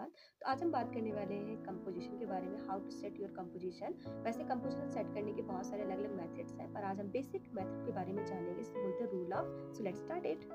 धन्यवाद। तो आज हम बात करने वाले हैं कंपोजिशन के बारे में, how to set your composition. वैसे कंपोजिशन सेट करने के बहुत सारे अलग-अलग मेथड्स हैं, पर आज हम बेसिक मेथड के बारे में जानेंगे। इसको बोलते हैं rule of. So let's start it.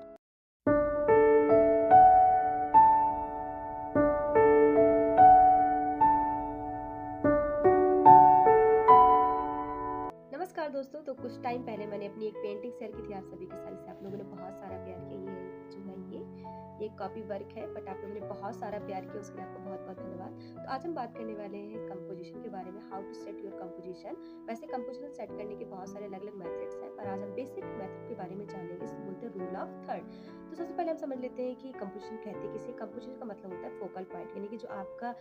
नमस्कार दोस्तों, तो कुछ टाइम पहले मैंने अपनी एक पेंटिंग शेयर की थी आप सभी के साथ। इसे आप लोगों ने बहुत सारा प्यार किया। ये जो है ये एक कॉपी वर्क है, बट आप लोगों ने बहुत सारा प्यार किया, उसके लिए आपको बहुत बहुत धन्यवाद। तो आज हम बात करने वाले हैं कंपोजिशन के बारे में, how to set your composition. वैसे कंपोजिशन सेट करने के बहुत सारे अलग अलग मेथड्स हैं, पर आज हम बेसिक मेथड के बारे में जानेंगे। इसको बोलते हैं रूल ऑफ थर्ड। तो सबसे पहले हम समझ लेते हैं कि कंपोजिशन कहते हैं किसे। कंपोजिशन का मतलब होता है फोकल पॉइंट, यानी कि जो आपका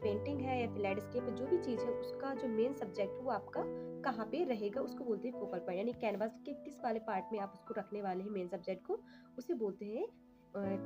पेंटिंग है या फिर लैंडस्केप है, जो भी चीज़ है, उसका जो मेन सब्जेक्ट है वो आपका कहाँ पे रहेगा, उसको बोलते हैं फोकल पॉइंट। यानी कैनवास के किस वाले पार्ट में आप उसको रखने वाले हैं मेन सब्जेक्ट को, उसे बोलते हैं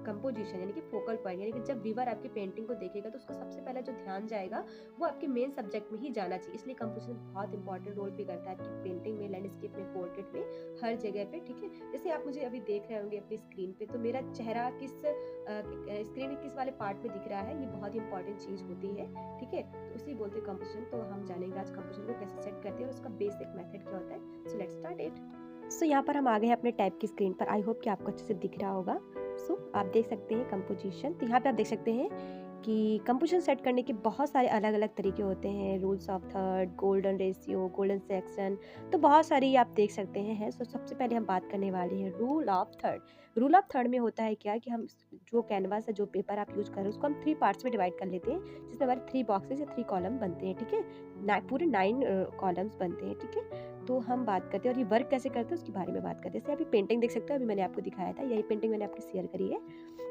कंपोजिशन, यानी कि फोकल पॉइंट। यानी कि जब व्यूअर आपकी पेंटिंग को देखेगा तो उसका सबसे पहला जो ध्यान जाएगा वो आपके मेन सब्जेक्ट में ही जाना चाहिए। इसलिए कंपोजिशन बहुत इंपॉर्टेंट रोल प्ले करता है आपकी पेंटिंग में, लैंडस्केप में, पोर्ट्रेट में, हर जगह पे। ठीक है, जैसे आप मुझे अभी देख रहे होंगे अपनी स्क्रीन पे, तो मेरा चेहरा किस स्क्रीन के किस वाले पार्ट में दिख रहा है, ये बहुत इंपॉर्टेंट चीज़ होती है। ठीक है, तो उसी बोलते हैं कंपोजिशन। तो हम जानेंगे आज कंपोजिशन को कैसे सेट करते हैं और उसका बेसिक मेथड क्या होता है। So let's start it. So यहाँ पर हम आ गए हैं अपने टाइप की स्क्रीन पर। आई होप कि आपको अच्छे से दिख रहा होगा। सो आप देख सकते हैं कंपोजिशन। तो यहाँ पे आप देख सकते हैं कि कंपोजिशन सेट करने के बहुत सारे अलग अलग तरीके होते हैं। Rules of third, golden ratio, golden section, तो बहुत सारी आप देख सकते हैं। सो सबसे पहले हम बात करने वाले हैं rule of third. Rule of third में होता है क्या कि हम जो कैनवास है, जो पेपर आप यूज कर रहे हैं, उसको हम 3 पार्ट्स में डिवाइड कर लेते हैं, जिसमें हमारे 3 बॉक्सेस या 3 कॉलम बनते हैं। ठीक है, पूरे 9 कॉलम्स बनते हैं। ठीक है, तो हम बात करते हैं और ये वर्क कैसे करते हैं उसके बारे में बात करते हैं। जैसे अभी पेंटिंग देख सकते हो, अभी मैंने आपको दिखाया था, यही पेंटिंग मैंने आपको शेयर करी है।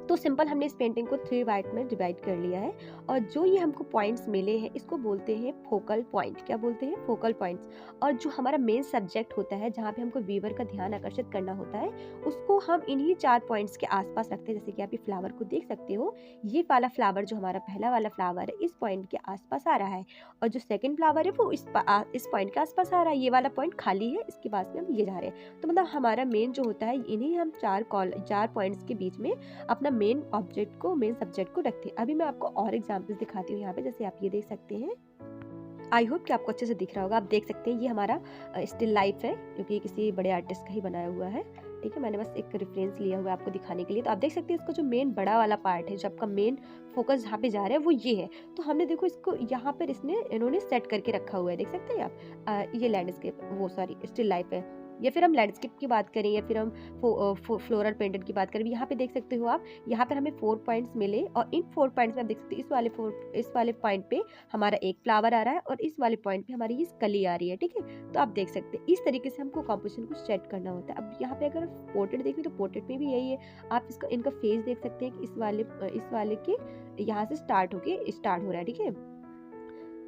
तो सिंपल हमने इस पेंटिंग को 3 पार्ट में डिवाइड कर लिया है, और जो ये हमको पॉइंट्स मिले हैं इसको बोलते हैं फोकल पॉइंट। क्या बोलते हैं? Focal points. और जो हमारा मेन सब्जेक्ट होता है, जहाँ पे हमको व्यूअर का ध्यान आकर्षित करना होता है, उसको हम इन्हीं 4 पॉइंट्स के आसपास रखते हैं। जैसे कि आप ये फ्लावर को देख सकते हो, ये वाला फ्लावर जो हमारा पहला वाला फ्लावर है, इस पॉइंट के आसपास आ रहा है, और जो सेकेंड फ्लावर है वो इस पॉइंट के आसपास आ रहा है। ये वाला पॉइंट खाली है, इसके पास में हम ये जा रहे हैं। तो मतलब हमारा मेन जो होता है, इन्हीं हम 4 पॉइंट्स के बीच में अपना मेन ऑब्जेक्ट को, मेन सब्जेक्ट को रखते हैं। अभी मैं आपको और एग्जांपल्स दिखाती हूँ यहाँ पे। जैसे आप ये देख सकते हैं, आई होप कि आपको अच्छे से दिख रहा होगा। आप देख सकते हैं ये हमारा स्टिल लाइफ है, जो कि किसी बड़े आर्टिस्ट का ही बनाया हुआ है। ठीक है, मैंने बस एक रेफरेंस लिया हुआ है आपको दिखाने के लिए। तो आप देख सकते हैं इसका जो मेन बड़ा वाला पार्ट है, जो आपका मेन फोकस जहाँ पे जा रहा है वो ये है। तो हमने देखो इसको यहाँ पर इन्होंने सेट करके रखा हुआ है, देख सकते हैं आप। ये लैंडस्केप, वो सॉरी स्टिल लाइफ है, या फिर हम लैंडस्केप की बात करें, या फिर हम फ्लोरल पेंटेड की बात करें। यहाँ पे देख सकते हो आप, यहाँ पर हमें 4 पॉइंट्स मिले, और इन 4 पॉइंट्स में आप देख सकते हैं इस वाले पॉइंट पे हमारा एक फ्लावर आ रहा है, और इस वाले पॉइंट पे हमारी ये कली आ रही है। ठीक है, तो आप देख सकते हैं इस तरीके से हमको कंपोजिशन को सेट करना होता है। अब यहाँ पे अगर पोर्ट्रेट देखें तो पोर्ट्रेट में भी यही है। आप इनका फेस देख सकते हैं कि इस वाले के यहाँ से स्टार्ट हो रहा है। ठीक है,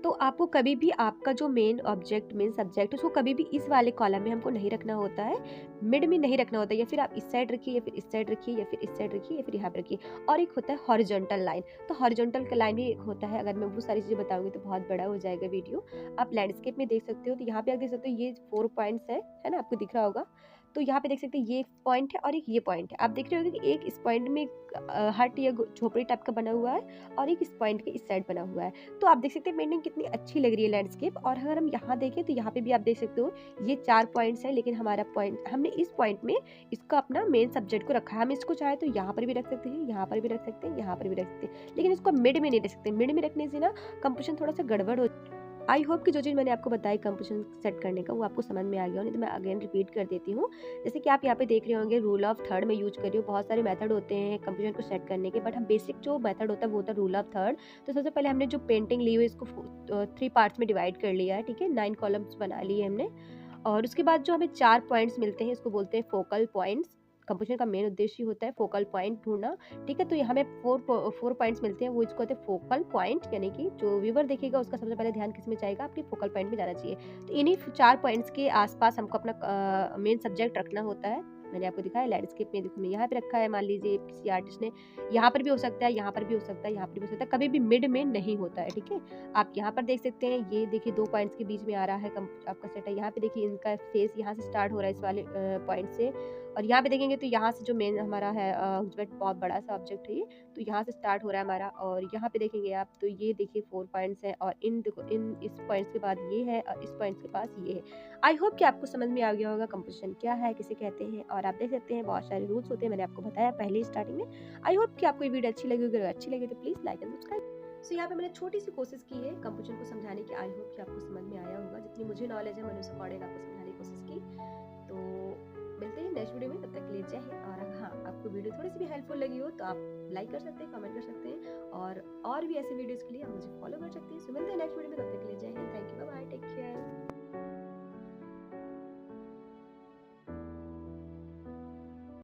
तो आपको कभी भी आपका जो मेन ऑब्जेक्ट, मेन सब्जेक्ट, उसको कभी भी इस वाले कॉलम में हमको नहीं रखना होता है, मिड में नहीं रखना होता है। या फिर आप इस साइड रखिए, या फिर इस साइड रखिए, या फिर इस साइड रखिए, या फिर यहाँ पे रखिए। और एक होता है हॉरिजॉन्टल लाइन। तो हॉरिजॉन्टल का लाइन भी एक होता है। अगर मैं वो सारी चीज़ें बताऊंगी तो बहुत बड़ा हो जाएगा वीडियो। आप लैंडस्केप में देख सकते हो, तो यहाँ पे आप देख सकते हो ये 4 पॉइंट्स है ना, आपको दिख रहा होगा। तो यहाँ पे देख सकते हैं ये एक पॉइंट है और एक ये पॉइंट है। आप देख रहे होंगे कि एक इस पॉइंट में हट या झोपड़ी टाइप का बना हुआ है, और एक इस पॉइंट के इस साइड बना हुआ है। तो आप देख सकते हैं पेंटिंग कितनी अच्छी लग रही है, लैंडस्केप। और अगर हम यहाँ देखें तो यहाँ पे भी आप देख सकते हो ये 4 पॉइंट्स है, लेकिन हमारा पॉइंट, हमने इस पॉइंट में इसका अपना मेन सब्जेक्ट को रखा है। हम इसको चाहे तो यहाँ पर भी रख सकते हैं, यहाँ पर भी रख सकते हैं, यहाँ पर भी रख सकते हैं, लेकिन इसको मिड में नहीं रख सकते। मिड में रखने से ना कंपोजिशन थोड़ा सा गड़बड़ हो। आई होप कि जो चीज़ मैंने आपको बताई कंपोजिशन सेट करने का, वो आपको समझ में आ गया हो। नहीं तो मैं अगेन रिपीट कर देती हूँ। जैसे कि आप यहाँ पे देख रहे होंगे, रूल ऑफ थर्ड में यूज कर रही हूँ। बहुत सारे मेथड होते हैं कंपोजिशन को सेट करने के, बट हम बेसिक जो मेथड होता है वो होता है रूल ऑफ थर्ड। तो सबसे पहले हमने जो पेंटिंग ली हुई इसको 3 पार्ट्स में डिवाइड कर लिया है। ठीक है, 9 कॉलम्स बना लिए हमने, और उसके बाद जो हमें 4 पॉइंट्स मिलते हैं इसको बोलते हैं फोकल पॉइंट्स। कंपोजिशन का मेन उद्देश्य होता है फोकल पॉइंट ढूंढना। ठीक है, तो यहाँ हमें 4 पॉइंट्स मिलते हैं, वो इसको कहते हैं फोकल पॉइंट। यानी कि जो व्यूवर देखेगा उसका सबसे पहले ध्यान किस में जाएगा, आपके फोकल पॉइंट में जाना चाहिए। तो इन्हीं 4 पॉइंट्स के आसपास हमको अपना मेन सब्जेक्ट रखना होता है। मैंने आपको दिखाया लैंडस्केप में, देखो यहाँ पे रखा है। मान लीजिए किसी आर्टिस्ट ने यहाँ पर भी हो सकता है, यहाँ पर भी हो सकता है, यहाँ पर भी हो सकता है, कभी भी मिड में नहीं होता है। ठीक है, आप यहाँ पर देख सकते हैं, ये देखिए 2 पॉइंट्स के बीच में आ रहा है आपका सेट है। यहाँ पे देखिए इनका फेस यहाँ से स्टार्ट हो रहा है, इस वाले पॉइंट से, और यहाँ पे देखेंगे तो यहाँ से जो मेन हमारा है बहुत बड़ा सा ऑब्जेक्ट है ये, तो यहाँ से स्टार्ट हो रहा है हमारा, और यहाँ पे देखेंगे आप तो ये देखिए 4 पॉइंट्स हैं, और इन देखो इन इस पॉइंट्स के बाद ये है और इस पॉइंट्स के पास ये है। आई होप कि आपको समझ में आ गया होगा कंपोजिशन क्या है, किसे कहते हैं, और आप देख सकते हैं बहुत सारे रूल्स होते हैं, मैंने आपको बताया पहले स्टार्टिंग में। आई होप कि आपको ये वीडियो अच्छी लगी होगी, अगर अच्छी लगी तो प्लीज़ लाइक एंड सब्सक्राइब। सो यहाँ पे मैंने छोटी सी कोशिश की है कंपोजिशन को समझाने की, आई होप कि आपको समझ में आया होगा, जितनी मुझे नॉलेज है मैंने उस अकॉर्डिंग आपको समझाने की कोशिश की। तो मिलते हैं नेक्स्ट वीडियो में, तब तक के लिए जय हिंद। और हाँ, आपको वीडियो थोड़ी सी भी हेल्पफुल लगी हो तो आप लाइक कर सकते हैं, कमेंट कर सकते हैं, और भी ऐसे वीडियोस के लिए आप मुझे फॉलो कर सकते हैं। सो मिलते हैं नेक्स्ट वीडियो में, तब तक के लिए जय हिंद, thank you, bye bye, take care.